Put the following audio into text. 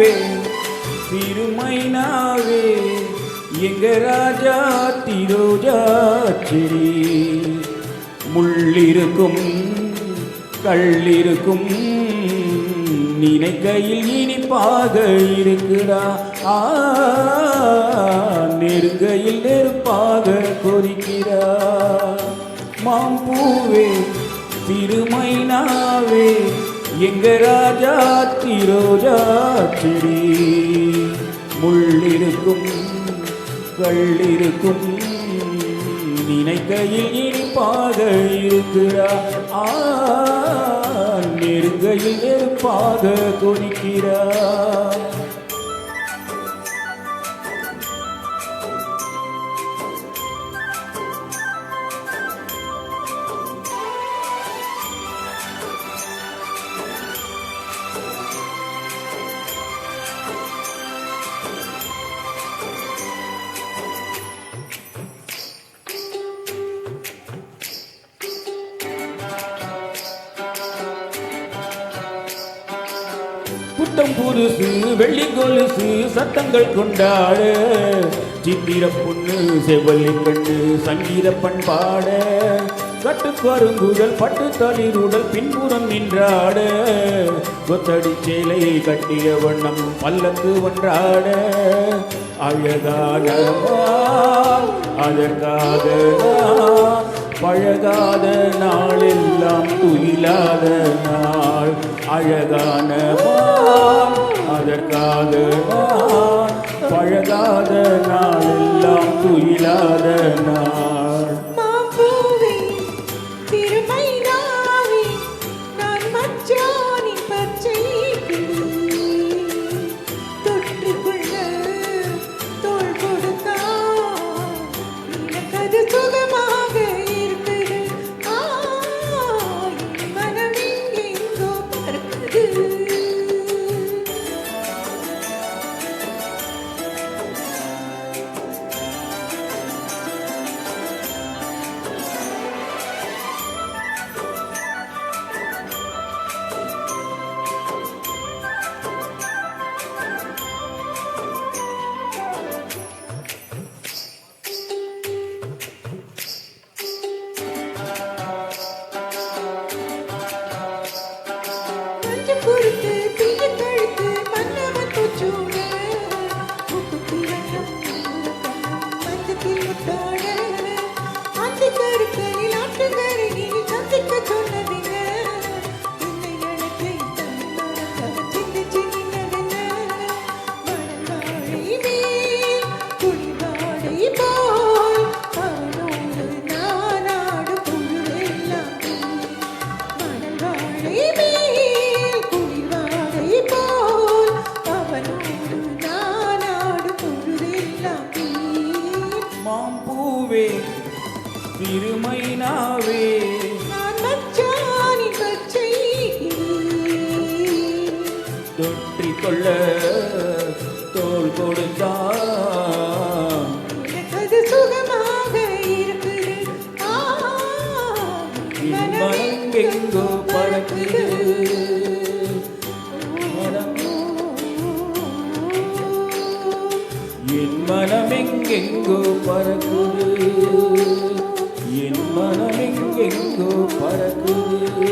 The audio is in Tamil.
பூவே திருமைனாவே எங்க ராஜா திரோஜா செடி முள்ளிருக்கும் கள்ளிருக்கும் நினைக்கையில் இனிப்பாக இருக்குடா நெருங்கையில் நெருப்பாக கொதிக்கிறா மாம்பூவே திருமைனாவே எங்க ராஜா திரோஜா செடி முள்ளிருக்கும் கள்ளிருக்கும் நினைக்கையில் இனிப்பாக இருக்கிறா நெருங்கையில் நெருப்பாக கொதிக்கிறா புத்தம் புதுசு வெள்ளி கொலுசு சத்தங்கள் கொண்டாட சித்திர பொண்ணு செவ்வல்லி கண்டு சங்கீத பண்பாட கட்டு கருங்குடல் பட்டு தளிருடல் பின்புறம் நின்றாட கொத்தடி சேலை கட்டிய வண்ணம் பல்லக்கு ஒன்றாட அழகான அதற்காக பழகாத நாளெல்லாம் துயிலாத நாள் அழகான அதற்காக பழகாத நாளெல்லாம் துயிலாத நாள் மாம்பூவே திருமைனாவே தொற்றிக் கொள்ள தோள் கொடுத்தா சுகமாக இருக்குது மனம் எங்கோ பறக்குது என் மனம் எங்கெங்கோ பறக்குது என் மனம் எங்கெங்கோ பறக்குது